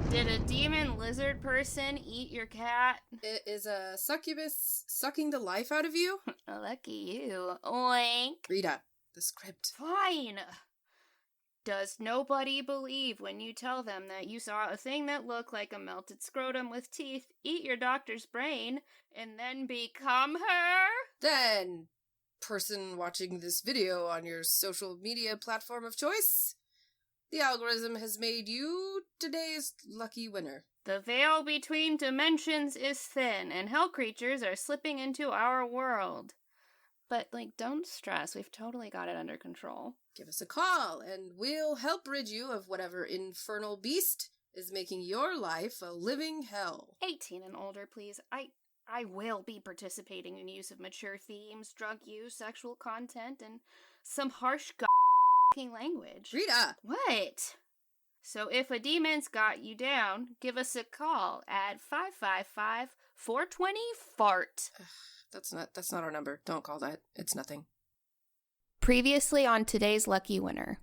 Did a demon lizard person eat your cat? It is a succubus sucking the life out of you? Lucky you. Oink. Rita, the script. Fine. Does nobody believe when you tell them that you saw a thing that looked like a melted scrotum with teeth eat your doctor's brain and then become her? Then, person watching this video on your social media platform of choice, the algorithm has made you today's lucky winner. The veil between dimensions is thin, and hell creatures are slipping into our world. But, don't stress. We've totally got it under control. Give us a call, and we'll help rid you of whatever infernal beast is making your life a living hell. 18 and older, please. I will be participating in use of mature themes, drug use, sexual content, and some harsh language. Rita! What? So if a demon's got you down, give us a call at 555-420-FART. That's not our number. Don't call that. It's nothing. Previously on today's lucky winner.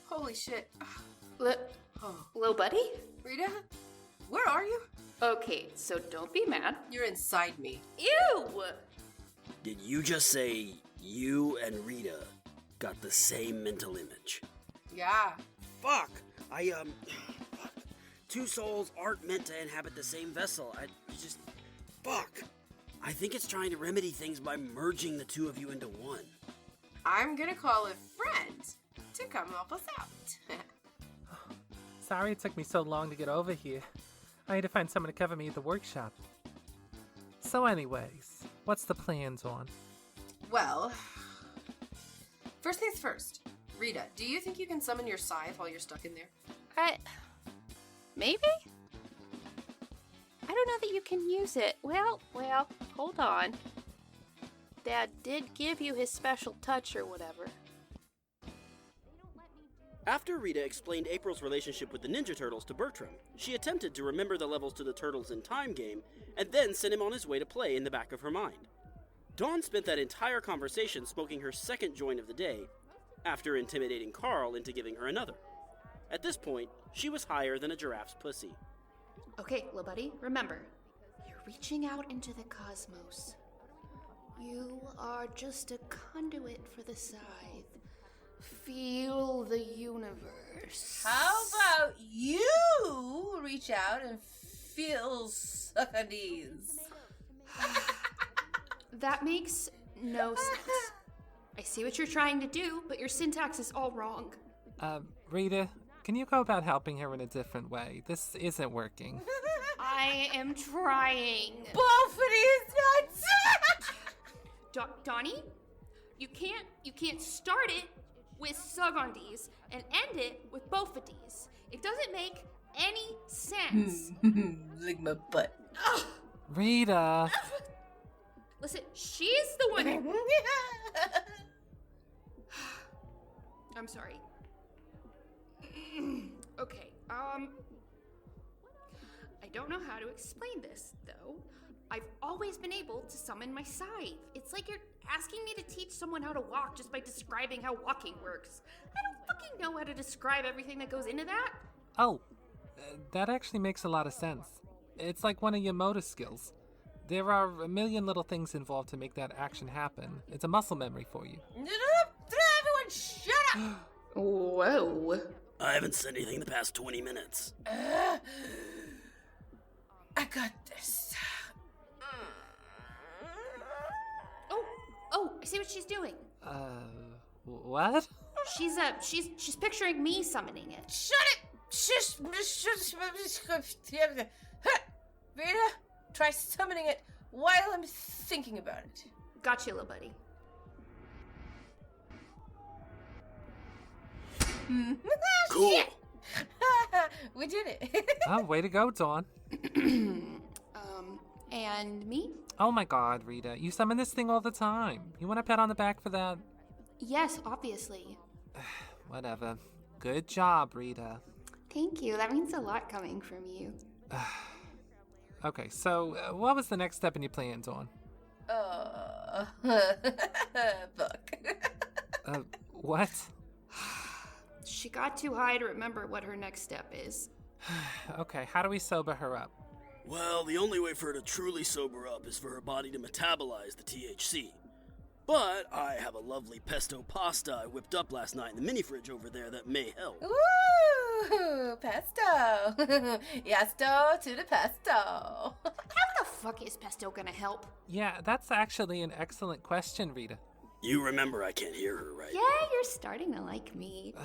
Holy shit. Little buddy? Rita? Where are you? Okay, so don't be mad. You're inside me. Ew! Did you just say you and Rita got the same mental image? Yeah. Fuck! Fuck. Two souls aren't meant to inhabit the same vessel. Fuck! I think it's trying to remedy things by merging the two of you into one. I'm gonna call a friend to come help us out. Sorry it took me so long to get over here. I had to find someone to cover me at the workshop. So anyways, what's the plans on? Well, first things first. Rita, do you think you can summon your scythe while you're stuck in there? Maybe? I don't know that you can use it. Well, hold on. Dad did give you his special touch or whatever. After Rita explained April's relationship with the Ninja Turtles to Bertram, she attempted to remember the levels to the Turtles in Time game, and then sent him on his way to play in the back of her mind. Dawn spent that entire conversation smoking her second joint of the day, after intimidating Carl into giving her another. At this point, she was higher than a giraffe's pussy. Okay, little buddy, remember, you're reaching out into the cosmos. You are just a conduit for the scythe. Feel the universe. How about you reach out and feel suckandies? That makes no sense. I see what you're trying to do, but your syntax is all wrong. Rita, can you go about helping her in a different way? This isn't working. I am trying. Buffety is nuts! Donnie, you can't start it with sugandies and end it with bofadies. It doesn't make any sense. Lick my butt. Ugh. Rita! Listen, she's the one. I'm sorry. Okay, I don't know how to explain this, though. I've always been able to summon my scythe. It's like you're asking me to teach someone how to walk just by describing how walking works. I don't fucking know how to describe everything that goes into that. Oh, that actually makes a lot of sense. It's like one of your motor skills. There are a million little things involved to make that action happen. It's a muscle memory for you. Everyone shut up! Whoa. I haven't said anything the past 20 minutes. I got this. Oh, I see what she's doing. What? She's picturing me summoning it. Shut it! Shush! Rita, try summoning it while I'm thinking about it. Gotcha, little buddy. Cool. We did it. Oh, way to go, Dawn. And me? Oh my god, Rita, you summon this thing all the time. You want a pat on the back for that? Yes, obviously. Whatever. Good job, Rita. Thank you. That means a lot coming from you. Okay, so what was the next step in your plan, Dawn? Book. What? She got too high to remember what her next step is. Okay, how do we sober her up? Well, the only way for her to truly sober up is for her body to metabolize the THC. But I have a lovely pesto pasta I whipped up last night in the mini fridge over there that may help. Ooh, pesto. Yasto to the pesto. How the fuck is pesto gonna help? Yeah, that's actually an excellent question, Rita. You remember I can't hear her, right? Yeah, you're starting to like me.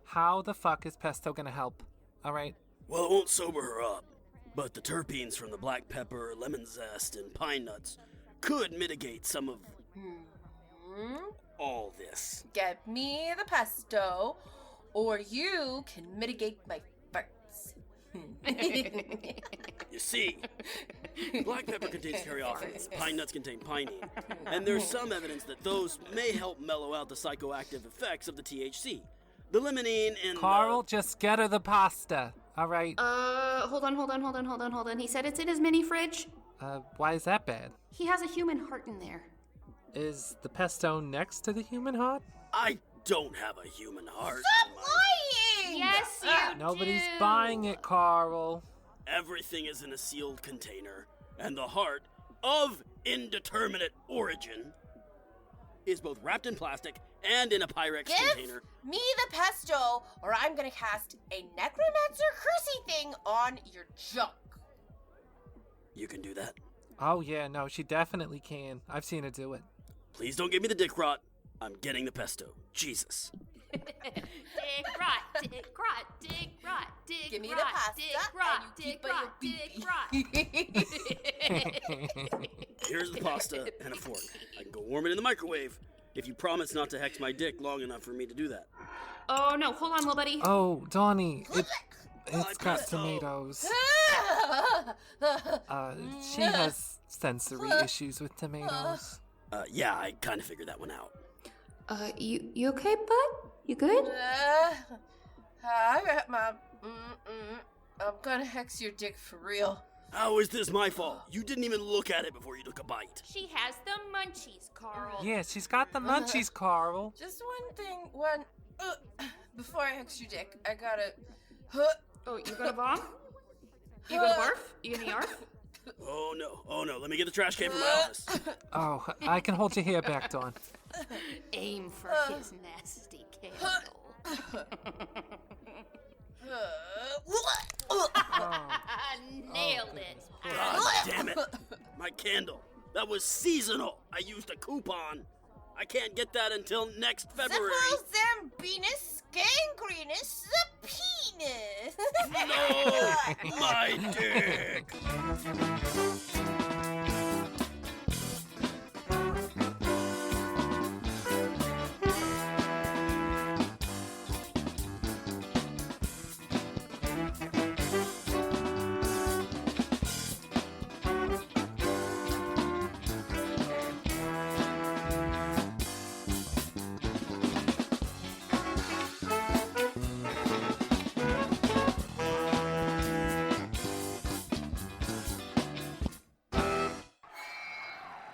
How the fuck is pesto gonna help? Alright? Well, it won't sober her up, but the terpenes from the black pepper, lemon zest, and pine nuts could mitigate some of all this. Get me the pesto, or you can mitigate my farts. You see, black pepper contains caryophyllene, pine nuts contain pinene, and there's some evidence that those may help mellow out the psychoactive effects of the THC. The limonene and Carl, just get her the pasta. Alright? Hold on. He said it's in his mini fridge. Why is that bad? He has a human heart in there. Is the pesto next to the human heart? I don't have a human heart. Lying! Yes, you Nobody's do. buying it, Carl. Everything is in a sealed container, and the heart, of indeterminate origin, is both wrapped in plastic and in a Pyrex container. Give me the pesto, or I'm gonna cast a Necromancer cursey thing on your junk. You can do that. Oh yeah, no, she definitely can. I've seen her do it. Please don't give me the dick rot. I'm getting the pesto. Jesus. Dick rot. Give me the pasta, and you keep your Here's the pasta and a fork. I can go warm it in the microwave if you promise not to hex my dick long enough for me to do that. Oh no, hold on, little buddy. Oh, Donnie, it's got pesto. tomatoes. She has sensory issues with tomatoes. Yeah, I kind of figured that one out. You okay, bud? You good? I got my I'm gonna hex your dick for real. How is this my fault? You didn't even look at it before you took a bite. She has the munchies, Carl. Yeah, she's got the munchies, Carl. Just one thing, before I hex your dick, I gotta. Oh, you gonna vom? You gonna barf? You gonna yarf? Oh no, let me get the trash can from my office. Oh, I can hold your hair back, Dawn. Aim for his nasty candle. Nailed it. God damn it. My candle. That was seasonal. I used a coupon. I can't get that until next February. Zipple Zambeenus, gangrenous, the penis. No, my dick.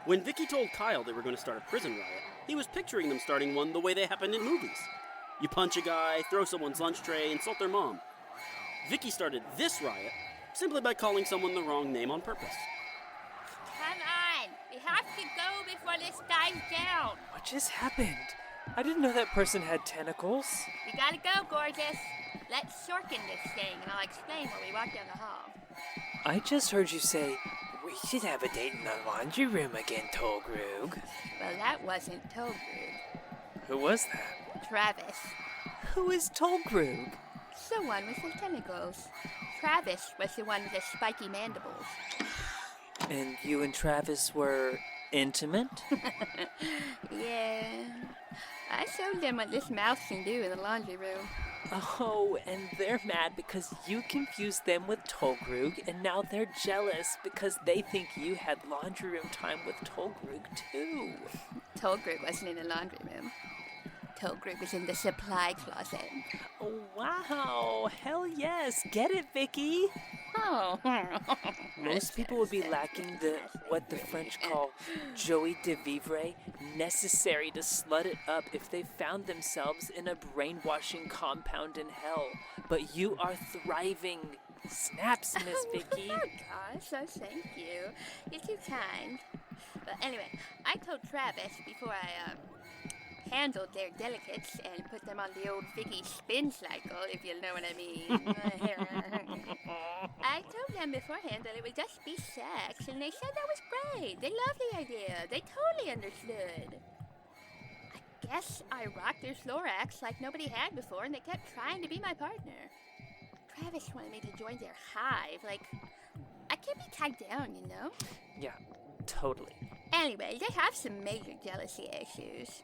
When Vicky told Kyle they were going to start a prison riot, he was picturing them starting one the way they happened in movies. You punch a guy, throw someone's lunch tray, insult their mom. Vicky started this riot simply by calling someone the wrong name on purpose. Come on. We have to go before this dies down. What just happened? I didn't know that person had tentacles. We gotta go, gorgeous. Let's shorten this thing, and I'll explain when we walk down the hall. I just heard you say, we should have a date in the laundry room again, Tolgrug. Well, that wasn't Tolgrug. Who was that? Travis. Who is Tolgrug? The one with the tentacles. Travis was the one with the spiky mandibles. And you and Travis were intimate? Yeah. I showed them what this mouse can do in the laundry room. Oh, and they're mad because you confused them with Tolgrug, and now they're jealous because they think you had laundry room time with Tolgrug, too. Tolgrug wasn't in the laundry room. Tolgrug was in the supply closet. Oh, wow. Hell yes. Get it, Vicky. Oh. Most people would be lacking what the French call joie de vivre, necessary to slut it up if they found themselves in a brainwashing compound in hell. But you are thriving. Snaps, Miss Vicky. Oh, gosh, oh, thank you. You're too kind. But anyway, I told Travis before I, handled their delicates and put them on the old Vicky spin cycle, if you know what I mean. I told them beforehand that it would just be sex, and they said that was great. They loved the idea. They totally understood. I guess I rocked their thorax like nobody had before, and they kept trying to be my partner. Travis wanted me to join their hive. Like, I can't be tied down, you know? Yeah, totally. Anyway, they have some major jealousy issues.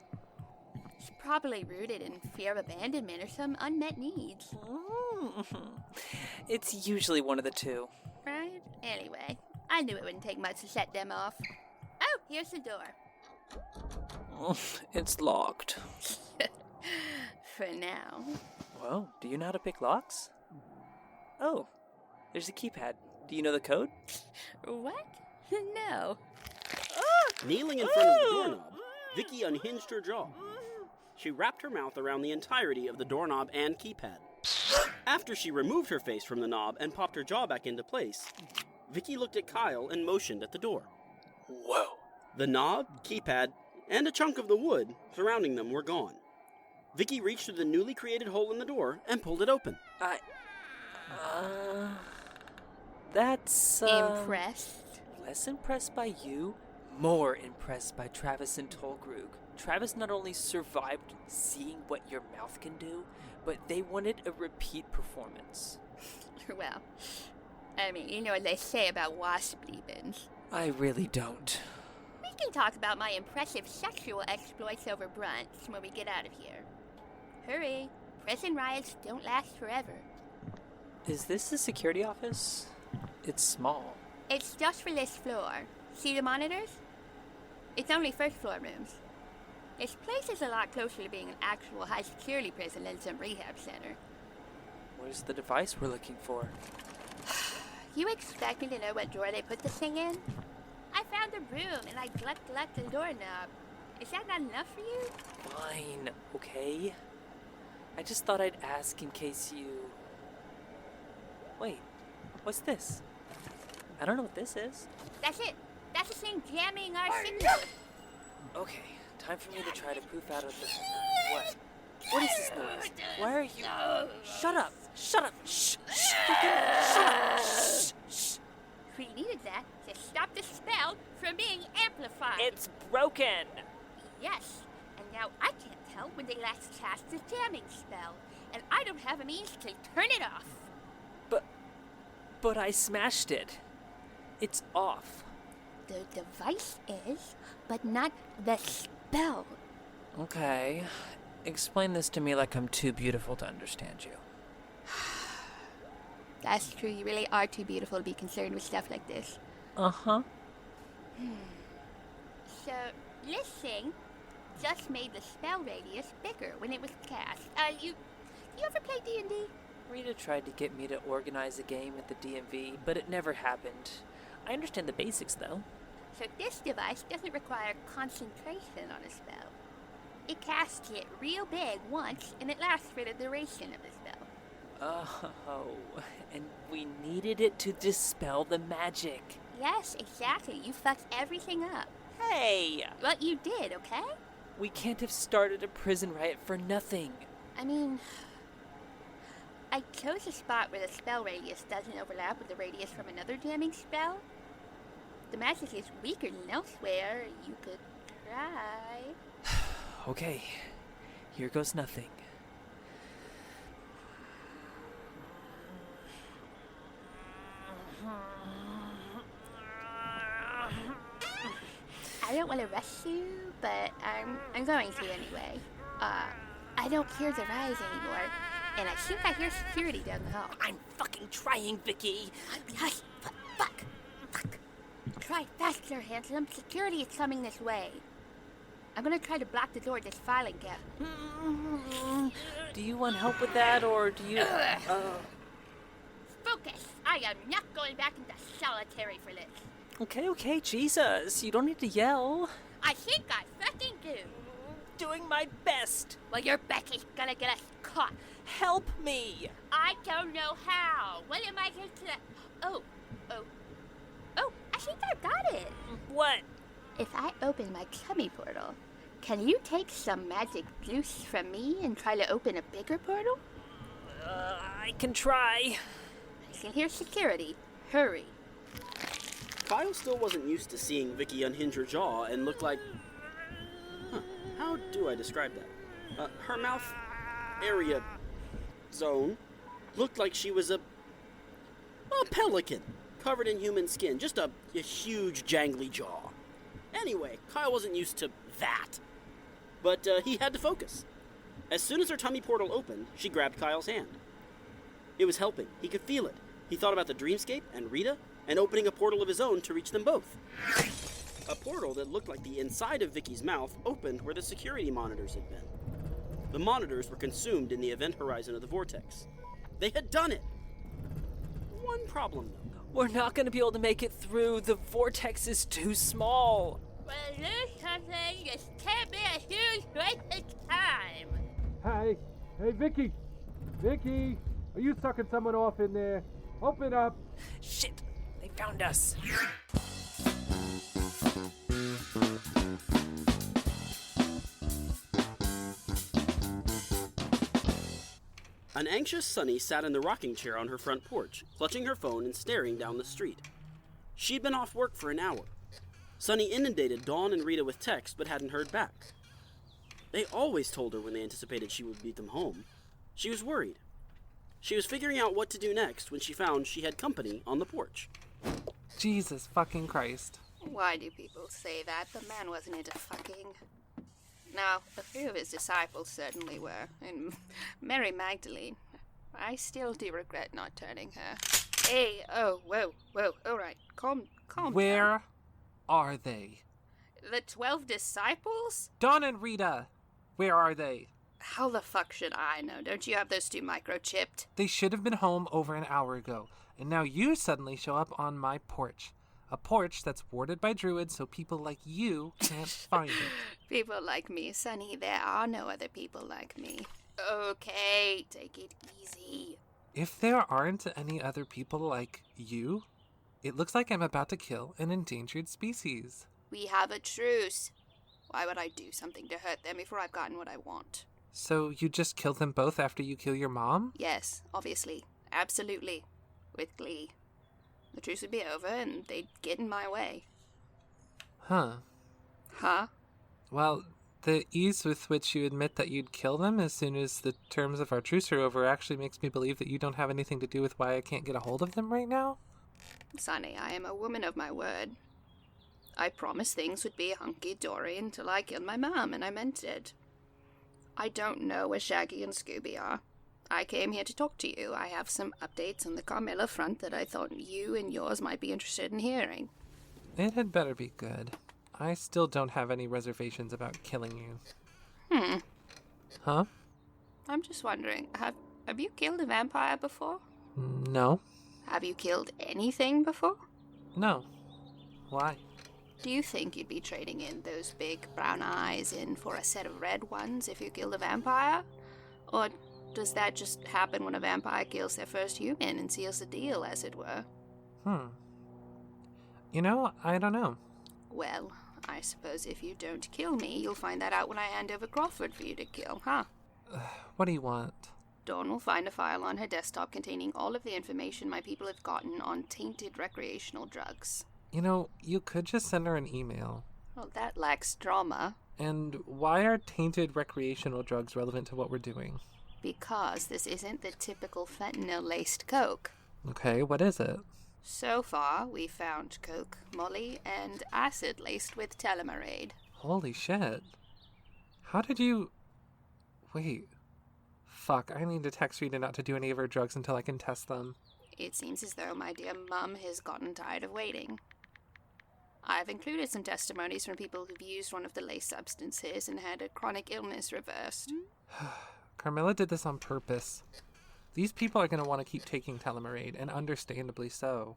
It's probably rooted in fear of abandonment or some unmet needs. It's usually one of the two. Right? Anyway, I knew it wouldn't take much to set them off. Oh, here's the door. It's locked. For now. Whoa, do you know how to pick locks? Oh, there's a keypad. Do you know the code? What? No. Kneeling in front of the doorknob, Vicky unhinged her jaw. She wrapped her mouth around the entirety of the doorknob and keypad. After she removed her face from the knob and popped her jaw back into place, Vicky looked at Kyle and motioned at the door. Whoa. The knob, keypad, and a chunk of the wood surrounding them were gone. Vicky reached through the newly created hole in the door and pulled it open. That's, Impressed? Less impressed by you, more impressed by Travis and Tolgrug. Travis not only survived seeing what your mouth can do, but they wanted a repeat performance. Well, I mean, you know what they say about wasp demons. I really don't. We can talk about my impressive sexual exploits over brunch when we get out of here. Hurry. Prison riots don't last forever. Is this the security office? It's small. It's just for this floor. See the monitors? It's only first floor rooms. This place is a lot closer to being an actual high-security prison than some rehab center. Where's the device we're looking for? You expect me to know what drawer they put the thing in? I found the room and I glut the doorknob. Is that not enough for you? Fine, okay? I just thought I'd ask in case you... Wait, what's this? I don't know what this is. That's it. That's the thing jamming our signal. Okay, time for me to try to poof out of the... What? What is this noise? Why are you... Shut up! Shut up! Shh! Shh! Shut up! Shh! Shh! We needed that to stop the spell from being amplified. It's broken! Yes, and now I can't tell when they last cast the jamming spell, and I don't have a means to turn it off. But I smashed it. It's off. The device is, but not the spell. Okay. Explain this to me like I'm too beautiful to understand you. That's true, you really are too beautiful to be concerned with stuff like this. Uh-huh. So, this thing just made the spell radius bigger when it was cast. You ever play D&D? Rita tried to get me to organize a game at the DMV, but it never happened. I understand the basics, though. So this device doesn't require concentration on a spell. It casts it real big once, and it lasts for the duration of the spell. Oh, and we needed it to dispel the magic. Yes, exactly. You fucked everything up. Hey! But you did, okay? We can't have started a prison riot for nothing. I mean, I chose a spot where the spell radius doesn't overlap with the radius from another jamming spell. The magic is weaker than elsewhere. You could try. Okay, here goes nothing. I don't want to rush you, but I'm going to anyway. I don't hear the rise anymore, and I think I hear security down the hall. I'm fucking trying, Vicky. Hush! Fuck! Try faster, handsome. Security is coming this way. I'm gonna try to block the door with this filing gap. Do you want help with that, or do you... focus. I am not going back into solitary for this. Okay, Jesus. You don't need to yell. I think I fucking do. Doing my best. Well, your Becky's gonna get us caught. Help me. I don't know how. What am I going to... Oh, I think I got it. What? If I open my tummy portal, can you take some magic juice from me and try to open a bigger portal? I can try. I can hear security. Hurry. Kyle still wasn't used to seeing Vicky unhinge her jaw and look like... how do I describe that? Her mouth area zone looked like she was a pelican covered in human skin. Just a huge jangly jaw. Anyway, Kyle wasn't used to that. But he had to focus. As soon as her tummy portal opened, she grabbed Kyle's hand. It was helping. He could feel it. He thought about the dreamscape and Rita and opening a portal of his own to reach them both. A portal that looked like the inside of Vicky's mouth opened where the security monitors had been. The monitors were consumed in the event horizon of the vortex. They had done it! One problem, though. We're not going to be able to make it through. The vortex is too small. Well, lose something. This can't be a huge waste of time. Hey, Vicky! Vicky! Are you sucking someone off in there? Open up! Shit! They found us. An anxious Sunny sat in the rocking chair on her front porch, clutching her phone and staring down the street. She'd been off work for an hour. Sunny inundated Dawn and Rita with texts but hadn't heard back. They always told her when they anticipated she would beat them home. She was worried. She was figuring out what to do next when she found she had company on the porch. Jesus fucking Christ. Why do people say that? The man wasn't into fucking. Now, a few of his disciples certainly were, and Mary Magdalene. I still do regret not turning her. Hey, whoa, all right, calm down. Where are they? The 12 disciples? Dawn and Rita, where are they? How the fuck should I know? Don't you have those two microchipped? They should have been home over an hour ago, and now you suddenly show up on my porch. A porch that's warded by druids so people like you can't find it. People like me, Sonny. There are no other people like me. Okay, take it easy. If there aren't any other people like you, it looks like I'm about to kill an endangered species. We have a truce. Why would I do something to hurt them before I've gotten what I want? So you just kill them both after you kill your mom? Yes, obviously. Absolutely. With glee. The truce would be over and they'd get in my way. Huh. Huh? Well, the ease with which you admit that you'd kill them as soon as the terms of our truce are over actually makes me believe that you don't have anything to do with why I can't get a hold of them right now. Sonny, I am a woman of my word. I promised things would be hunky-dory until I killed my mom, and I meant it. I don't know where Shaggy and Scooby are. I came here to talk to you. I have some updates on the Carmilla front that I thought you and yours might be interested in hearing. It had better be good. I still don't have any reservations about killing you. Huh? I'm just wondering, have you killed a vampire before? No. Have you killed anything before? No. Why? Do you think you'd be trading in those big brown eyes in for a set of red ones if you killed a vampire? Or does that just happen when a vampire kills their first human and seals the deal, as it were? You know, I don't know. Well, I suppose if you don't kill me, you'll find that out when I hand over Crawford for you to kill, huh? What do you want? Dawn will find a file on her desktop containing all of the information my people have gotten on tainted recreational drugs. You know, you could just send her an email. Well, that lacks drama. And why are tainted recreational drugs relevant to what we're doing? Because this isn't the typical fentanyl-laced coke. Okay, what is it? So far, we found coke, molly, and acid laced with telomerade. Holy shit. How did you... Wait. Fuck, I need to text Rita not to do any of her drugs until I can test them. It seems as though my dear mum has gotten tired of waiting. I've included some testimonies from people who've used one of the laced substances and had a chronic illness reversed. Carmilla did this on purpose. These people are going to want to keep taking Telomerade, and understandably so.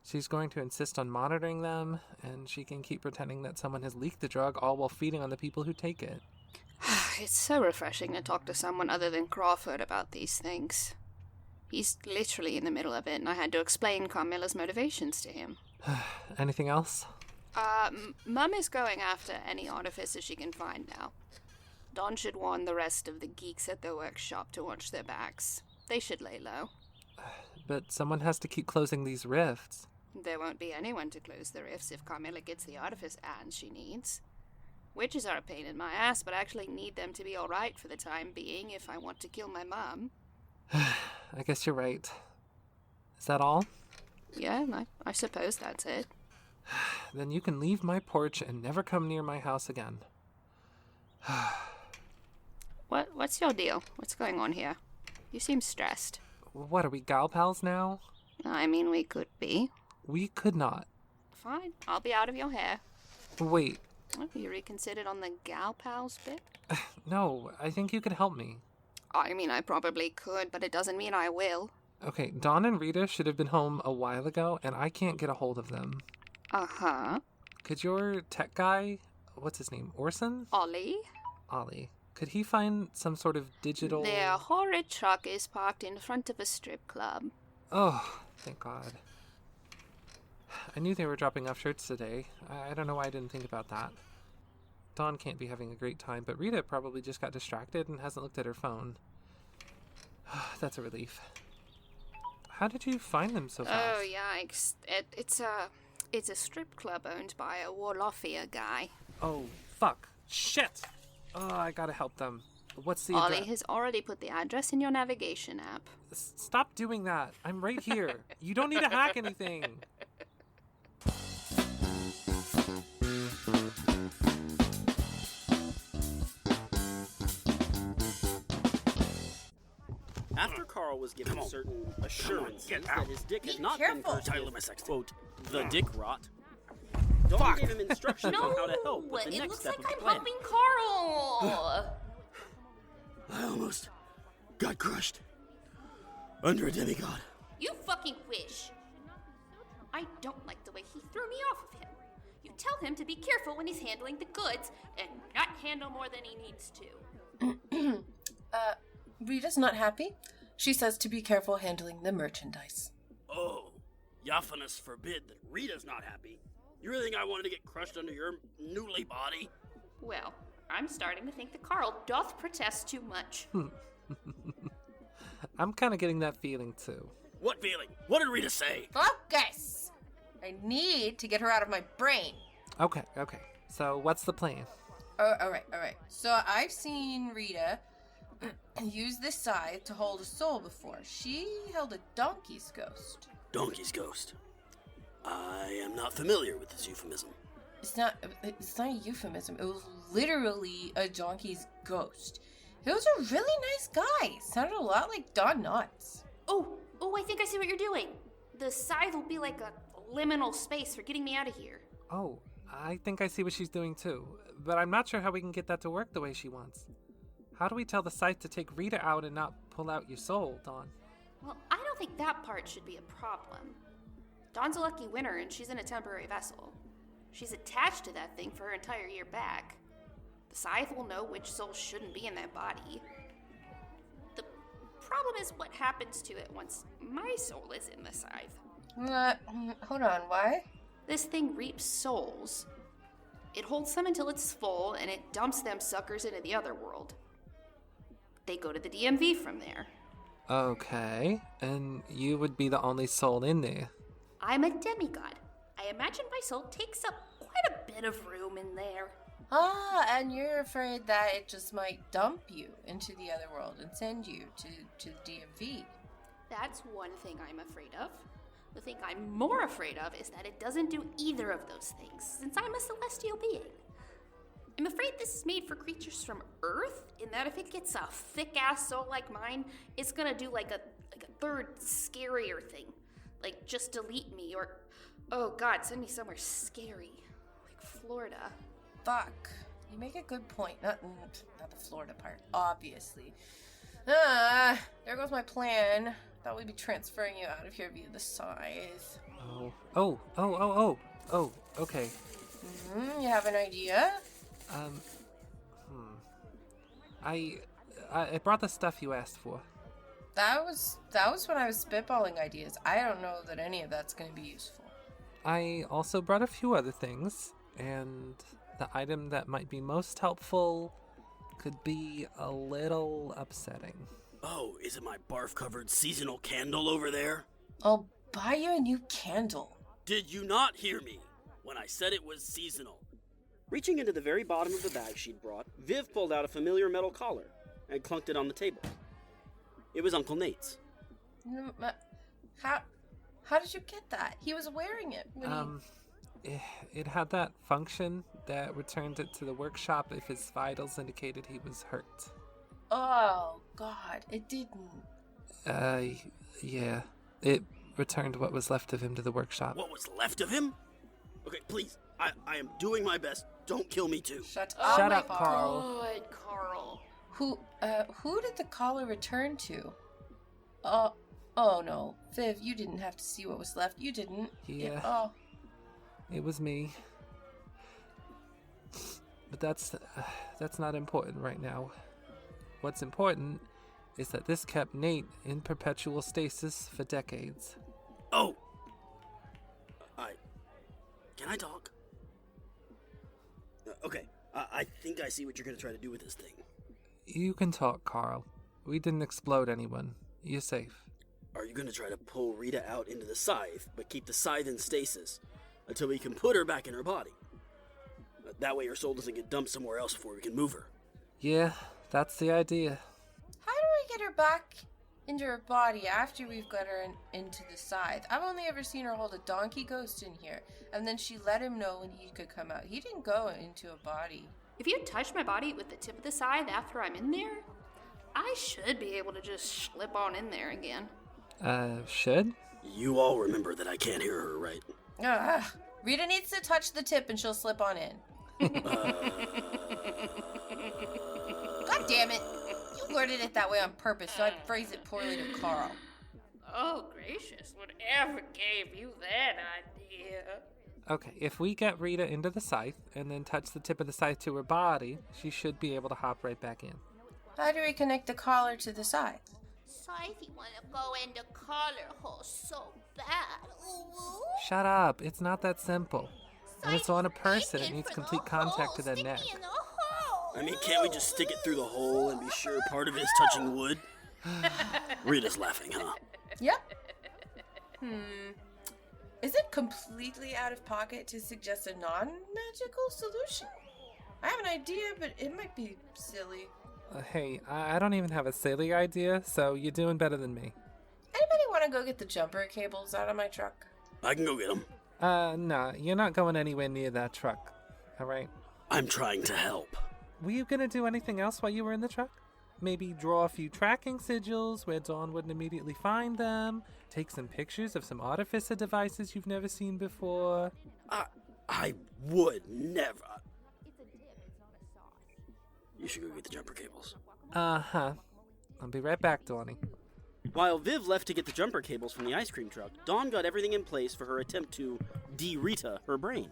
She's going to insist on monitoring them, and she can keep pretending that someone has leaked the drug, all while feeding on the people who take it. It's so refreshing to talk to someone other than Crawford about these things. He's literally in the middle of it, and I had to explain Carmilla's motivations to him. Anything else? Mum is going after any artificers she can find now. Dawn should warn the rest of the geeks at the workshop to watch their backs. They should lay low. But someone has to keep closing these rifts. There won't be anyone to close the rifts if Carmilla gets the artifice and she needs. Witches are a pain in my ass, but I actually need them to be alright for the time being if I want to kill my mom. I guess you're right. Is that all? Yeah, I suppose that's it. Then you can leave my porch and never come near my house again. What's your deal? What's going on here? You seem stressed. What, are we gal pals now? I mean, we could be. We could not. Fine, I'll be out of your hair. Wait. Well, you reconsidered on the gal pals bit? No, I think you could help me. I mean, I probably could, but it doesn't mean I will. Okay, Dawn and Rita should have been home a while ago, and I can't get a hold of them. Uh-huh. Could your tech guy, what's his name, Orson? Ollie? Ollie. Could he find some sort of digital... Their horrid truck is parked in front of a strip club. Oh, thank God. I knew they were dropping off shirts today. I don't know why I didn't think about that. Dawn can't be having a great time, but Rita probably just got distracted and hasn't looked at her phone. That's a relief. How did you find them so fast? Oh, yikes. It's a strip club owned by a Warloffia guy. Oh, fuck. Shit! Oh, I gotta help them. What's the Ollie address? has already put the address in your navigation app. Stop doing that. I'm right here. You don't need to hack anything. After Carl was given certain assurances that his dick had not careful. been cursed with, quote, the dick rot, Dawn gave him instructions on how to help with the it next looks step like of the I'm plan. helping Carl. I almost got crushed under a demigod. You fucking wish. I don't like the way he threw me off of him. You tell him to be careful when he's handling the goods and not handle more than he needs to. Rita's not happy. She says to be careful handling the merchandise. Oh, Yaphanus forbid that Rita's not happy. You really think I wanted to get crushed under your noodly body? Well, I'm starting to think that Carl doth protest too much. I'm kind of getting that feeling, too. What feeling? What did Rita say? Focus! I need to get her out of my brain. Okay. So, what's the plan? All right. So I've seen Rita use this scythe to hold a soul before. She held a donkey's ghost. Donkey's ghost. I am not familiar with this euphemism. It's not a euphemism. It was literally a donkey's ghost. He was a really nice guy. Sounded a lot like Don Knotts. Oh, I think I see what you're doing. The scythe will be like a liminal space for getting me out of here. Oh, I think I see what she's doing, too. But I'm not sure how we can get that to work the way she wants. How do we tell the scythe to take Rita out and not pull out your soul, Dawn? Well, I don't think that part should be a problem. Dawn's a lucky winner, and she's in a temporary vessel. She's attached to that thing for her entire year back. The scythe will know which soul shouldn't be in that body. The problem is what happens to it once my soul is in the scythe. Hold on, why? This thing reaps souls. It holds them until it's full, and it dumps them suckers into the other world. They go to the DMV from there. Okay, and you would be the only soul in there. I'm a demigod. I imagine my soul takes up quite a bit of room in there. And you're afraid that it just might dump you into the other world and send you to DMV. That's one thing I'm afraid of. The thing I'm more afraid of is that it doesn't do either of those things, since I'm a celestial being. I'm afraid this is made for creatures from Earth, in that if it gets a thick-ass soul like mine, it's gonna do like a third, scarier thing. Like, just delete me, or, oh god, send me somewhere scary. Like Florida. Fuck. You make a good point. Not the Florida part, obviously. There goes my plan. Thought we'd be transferring you out of here via the scythe. Oh, okay. You have an idea? I brought the stuff you asked for. That was when I was spitballing ideas. I don't know that any of that's going to be useful. I also brought a few other things, and the item that might be most helpful could be a little upsetting. Oh, is it my barf-covered seasonal candle over there? I'll buy you a new candle. Did you not hear me when I said it was seasonal? Reaching into the very bottom of the bag she'd brought, Viv pulled out a familiar metal collar and clunked it on the table. It was Uncle Nate's. How did you get that? He was wearing it. It had that function that returned it to the workshop if his vitals indicated he was hurt. Oh, God, it didn't. Yeah. It returned what was left of him to the workshop. What was left of him? Okay, please. I am doing my best. Don't kill me too. Shut up, Carl. Good, Carl. Who did the collar return to? Oh no. Viv, you didn't have to see what was left. You didn't. Yeah. It was me. But that's not important right now. What's important is that this kept Nate in perpetual stasis for decades. Oh! Can I talk? Okay, I think I see what you're gonna try to do with this thing. You can talk, Carl. We didn't explode anyone. You're safe. Are you gonna try to pull Rita out into the scythe, but keep the scythe in stasis until we can put her back in her body? That way her soul doesn't get dumped somewhere else before we can move her. Yeah, that's the idea. How do we get her back into her body after we've got her into the scythe? I've only ever seen her hold a donkey ghost in here, and then she let him know when he could come out. He didn't go into a body. If you touch my body with the tip of the scythe after I'm in there, I should be able to just slip on in there again. Should? You all remember that I can't hear her, right? Rita needs to touch the tip and she'll slip on in. God damn it! You worded it that way on purpose, so I'd phrase it poorly to Carl. Oh, gracious. Whatever gave you that idea? Okay, if we get Rita into the scythe and then touch the tip of the scythe to her body, she should be able to hop right back in. How do we connect the collar to the scythe? Scythe wanna go in the collar hole so bad. Ooh. Shut up, it's not that simple. When it's on a person, it Aiming needs for complete the contact hole. to their Stick neck. me in the hole. I mean, can't we just stick it through the hole and be sure part of it is touching wood? Rita's laughing, huh? Yep. Is it completely out of pocket to suggest a non-magical solution? I have an idea, but it might be silly. Hey, I don't even have a silly idea, so you're doing better than me. Anybody want to go get the jumper cables out of my truck? I can go get them. Nah, you're not going anywhere near that truck. Alright? I'm trying to help. Were you gonna do anything else while you were in the truck? Maybe draw a few tracking sigils where Dawn wouldn't immediately find them? Take some pictures of some artificer devices you've never seen before? I would never. You should go get the jumper cables. Uh-huh. I'll be right back, Dawnie. While Viv left to get the jumper cables from the ice cream truck, Dawn got everything in place for her attempt to de-Rita her brain.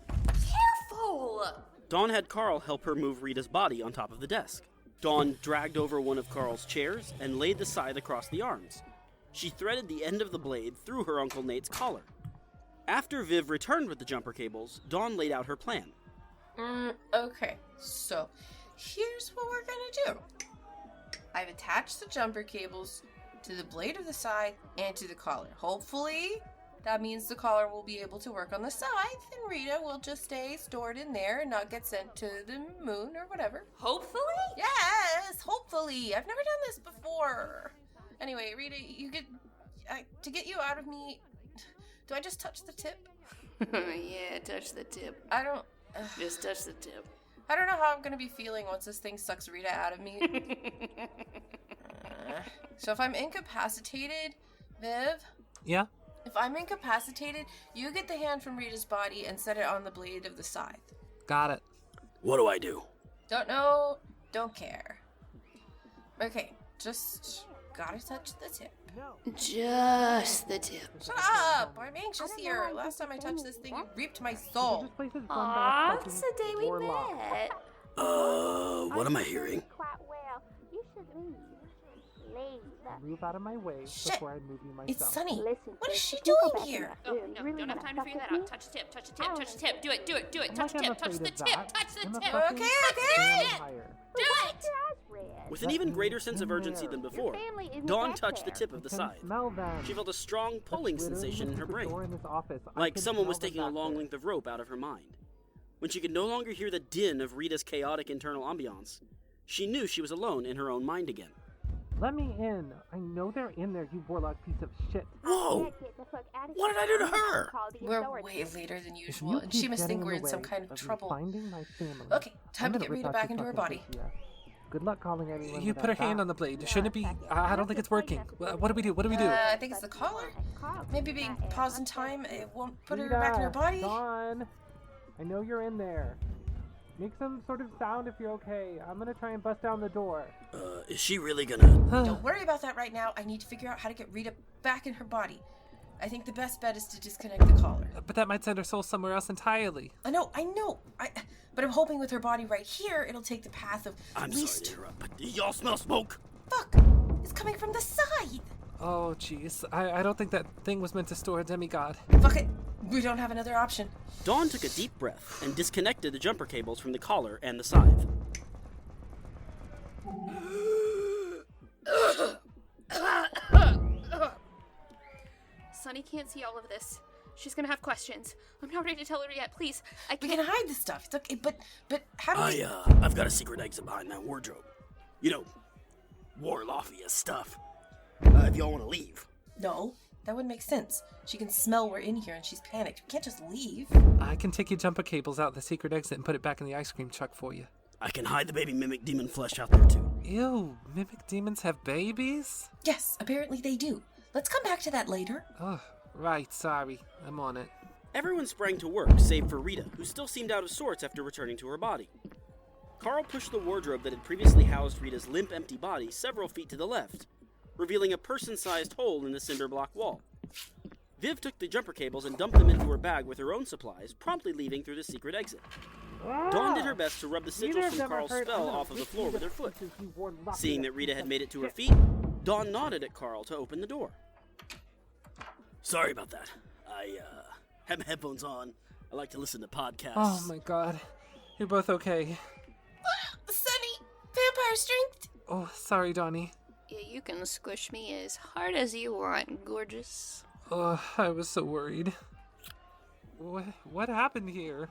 Careful! Dawn had Carl help her move Rita's body on top of the desk. Dawn dragged over one of Carl's chairs and laid the scythe across the arms. She threaded the end of the blade through her Uncle Nate's collar. After Viv returned with the jumper cables, Dawn laid out her plan. Okay, so here's what we're gonna do. I've attached the jumper cables to the blade of the scythe and to the collar. Hopefully, that means the collar will be able to work on the scythe, and Rita will just stay stored in there and not get sent to the moon or whatever. Hopefully? Yes, hopefully. I've never done this before. Anyway, Rita, to get you out of me, do I just touch the tip? Yeah, touch the tip. Just touch the tip. I don't know how I'm going to be feeling once this thing sucks Rita out of me. So if I'm incapacitated, Viv? Yeah? If I'm incapacitated, you get the hand from Rita's body and set it on the blade of the scythe. Got it. What do I do? Don't know, don't care. Okay, Just gotta touch the tip. Just the tip. Shut up! I'm anxious here. Last time I touched this thing, it reaped my soul. Aw, it's the day we met. What am I hearing? Quite well. You should leave. Leave. Move out of my way Shit. before I move you myself. It's Sunny. Listen, What is she people doing back here? Oh, no, don't have time to figure that out. Touch the tip, touch the tip, touch the tip. Do it, do it, do it. I'm Touch the not tip, touch afraid the of tip, that. touch the I'm a tip. fucking Okay. vampire. Do it! With an even greater sense of urgency than before, Dawn touched the tip of the I can scythe. smell them. She felt a strong pulling That's literally sensation in her the brain, door in this office. I like can someone was smell them taking a back long there. length of rope out of her mind. When she could no longer hear the din of Rita's chaotic internal ambiance, she knew she was alone in her own mind again. Let me in. I know they're in there, you warlock piece of shit. Whoa! What did I do to her? We're way later than If usual, you and she keep must getting think we're in the in some way kind of me trouble. Finding my family, Okay, time I'm to gonna get rip Rita out back your into her fucking body. PCS. Good luck calling anyone. You with put her that hand back. On the blade. Shouldn't it be? I don't think it's working. What do we do? What do we do? I think it's the collar. Maybe being paused in time, it won't put her Rita, back in her body. Dawn, I know you're in there. Make some sort of sound if you're okay. I'm gonna try and bust down the door. Is she really gonna... Don't worry about that right now. I need to figure out how to get Rita back in her body. I think the best bet is to disconnect the collar. But that might send her soul somewhere else entirely. I know. But I'm hoping with her body right here, it'll take the path of I'm least... sorry to interrupt, but do y'all smell smoke? Fuck! It's coming from the side! Oh, jeez. I don't think that thing was meant to store a demigod. Fuck it. We don't have another option. Dawn took a deep breath and disconnected the jumper cables from the collar and the scythe. Sunny can't see all of this. She's gonna have questions. I'm not ready to tell her yet. Please, I We can't. can hide the stuff. It's okay, but how do we... I've got a secret exit behind that wardrobe. You know, Warloffiest stuff. If y'all want to leave. No, that wouldn't make sense. She can smell we're in here and she's panicked. We can't just leave. I can take your jumper cables out the secret exit and put it back in the ice cream truck for you. I can hide the baby mimic demon flesh out there too. Ew, mimic demons have babies? Yes, apparently they do. Let's come back to that later. Oh, right, sorry. I'm on it. Everyone sprang to work, save for Rita, who still seemed out of sorts after returning to her body. Carl pushed the wardrobe that had previously housed Rita's limp, empty body several feet to the left, revealing a person-sized hole in the cinder block wall. Viv took the jumper cables and dumped them into her bag with her own supplies, promptly leaving through the secret exit. Dawn did her best to rub the sigils from Carl's spell off of the floor with her foot. Seeing that Rita had made it to her feet, Dawn nodded at Carl to open the door. Sorry about that. I have my headphones on. I like to listen to podcasts. Oh my god. You're both okay. Sunny! Vampire strength! Oh, sorry, Donnie. Yeah, you can squish me as hard as you want, gorgeous. Oh, I was so worried. What happened here?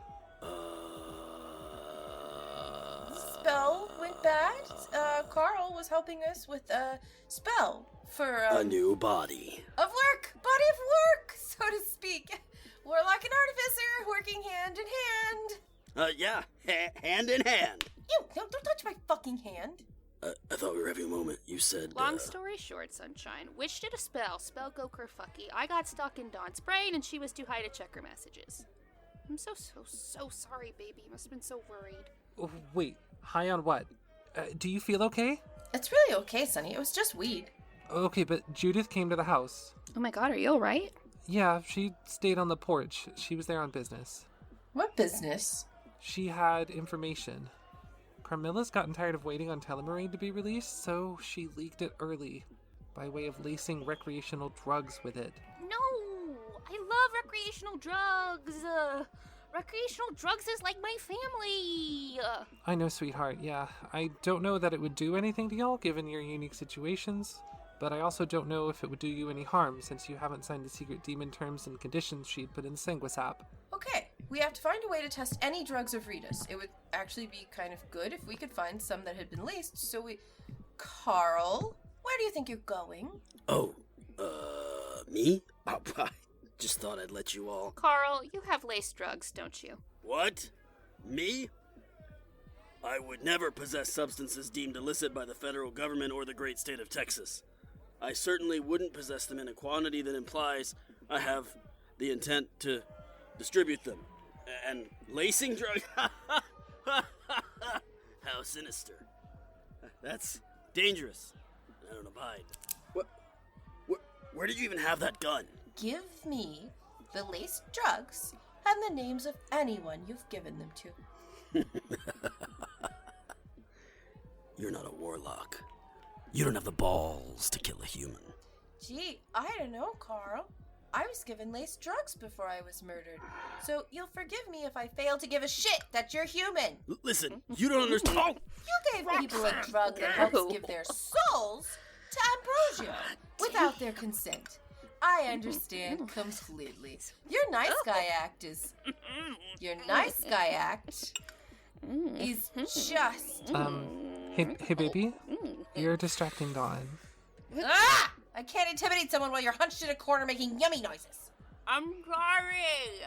Spell went bad. Carl was helping us with a spell for a new body. Body of work, so to speak. Warlock and artificer working hand in hand. Yeah, hand in hand. Ew, don't touch my fucking hand. I thought we were having a moment. You said, Long story short, Sunshine. Witch did a spell go kerfucky. I got stuck in Dawn's brain and she was too high to check her messages. I'm so sorry, baby. You must have been so worried. Oh, wait, high on what? Do you feel okay? It's really okay, Sunny. It was just weed. Okay, but Judith came to the house. Oh my god, are you alright? Yeah, she stayed on the porch. She was there on business. What business? She had information. Carmilla's gotten tired of waiting on Telemarine to be released, so she leaked it early by way of lacing recreational drugs with it. No! I love recreational drugs! Recreational drugs is like my family! I know, sweetheart, yeah. I don't know that it would do anything to y'all, given your unique situations, but I also don't know if it would do you any harm, since you haven't signed the secret demon terms and conditions she'd put in the Sanguis app. Okay, we have to find a way to test any drugs of Rita's. It would actually be kind of good if we could find some that had been laced, so we... Carl, where do you think you're going? Oh, me? Oh, I just thought I'd let you all... Carl, you have laced drugs, don't you? What? Me? I would never possess substances deemed illicit by the federal government or the great state of Texas. I certainly wouldn't possess them in a quantity that implies I have the intent to distribute them. And lacing drugs? How sinister. That's dangerous. I don't abide. What? Where did you even have that gun? Give me the laced drugs and the names of anyone you've given them to. You're not a warlock. You don't have the balls to kill a human. Gee, I don't know, Carl. I was given laced drugs before I was murdered. So you'll forgive me if I fail to give a shit that you're human. Listen, you don't understand. Oh! You gave people a drug that helps give their souls to Ambrosio without their consent. I understand completely. Your nice guy act is just... Hey baby, you're distracting Dawn. Ah! I can't intimidate someone while you're hunched in a corner making yummy noises. I'm sorry.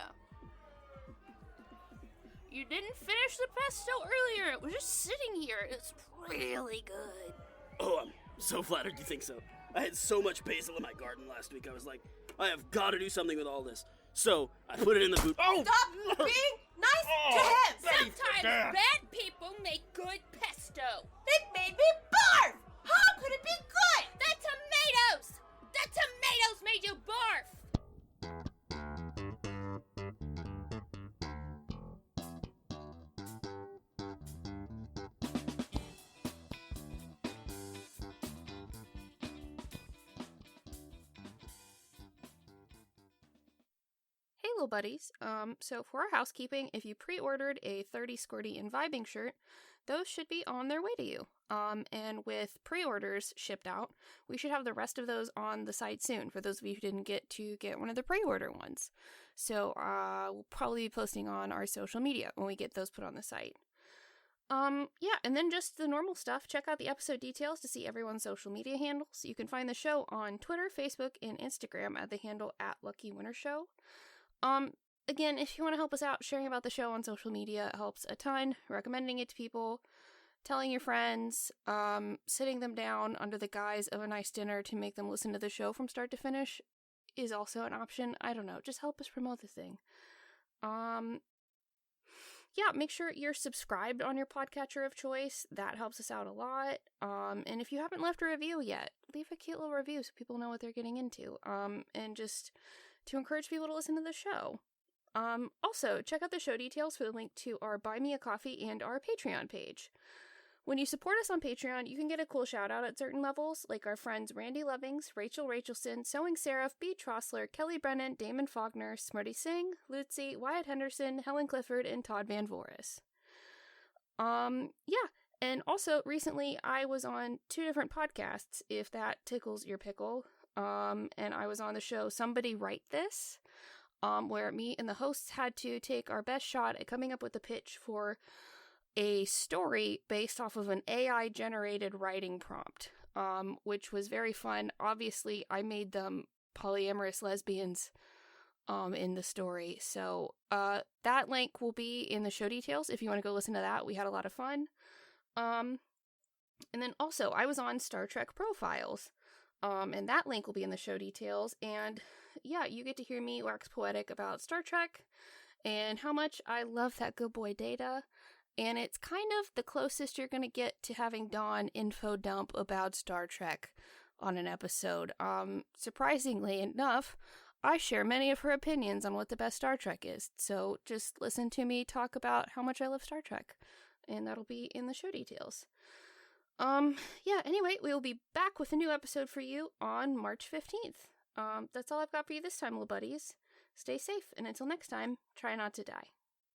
You didn't finish the pesto earlier. It was just sitting here. It's really good. Oh, I'm so flattered you think so. I had so much basil in my garden last week. I was like, I have got to do something with all this. So I put it in the boot. Oh! Stop being nice to him! Sometimes bad people make good pesto. It made me barf! How could it be good? The tomatoes! The tomatoes made you barf! Hey, little buddies. So for our housekeeping, if you pre-ordered a 30 Squirty and Vibing shirt, those should be on their way to you. And with pre-orders shipped out, we should have the rest of those on the site soon, for those of you who didn't get to get one of the pre-order ones. So, we'll probably be posting on our social media when we get those put on the site. Yeah, and then just the normal stuff. Check out the episode details to see everyone's social media handles. You can find the show on Twitter, Facebook, and Instagram at the handle @LuckyWinterShow. Again, if you want to help us out, sharing about the show on social media helps a ton. Recommending it to people, telling your friends, sitting them down under the guise of a nice dinner to make them listen to the show from start to finish is also an option. I don't know, just help us promote the thing. Yeah, make sure you're subscribed on your podcatcher of choice. That helps us out a lot. And if you haven't left a review yet, leave a cute little review so people know what they're getting into. And just to encourage people to listen to the show. Also, check out the show details for the link to our Buy Me a Coffee and our Patreon page. When you support us on Patreon, you can get a cool shout out at certain levels, like our friends Randy Lovings, Rachel Rachelson, Sewing Seraph, B. Trossler, Kelly Brennan, Damon Faulkner, Smurty Singh, Lutzi, Wyatt Henderson, Helen Clifford, and Todd Van Voris. Yeah, and also recently I was on 2 different podcasts, if that tickles your pickle. And I was on the show Somebody Write This, where me and the hosts had to take our best shot at coming up with a pitch for a story based off of an AI-generated writing prompt, which was very fun. Obviously, I made them polyamorous lesbians in the story, so that link will be in the show details if you want to go listen to that. We had a lot of fun. And then also, I was on Star Trek Profiles, and that link will be in the show details, and yeah, you get to hear me wax poetic about Star Trek and how much I love that good boy Data. And it's kind of the closest you're going to get to having Dawn info dump about Star Trek on an episode. Surprisingly enough, I share many of her opinions on what the best Star Trek is. So just listen to me talk about how much I love Star Trek. And that'll be in the show details. Yeah, anyway, we will be back with a new episode for you on March 15th. That's all I've got for you this time, little buddies. Stay safe, and until next time, try not to die.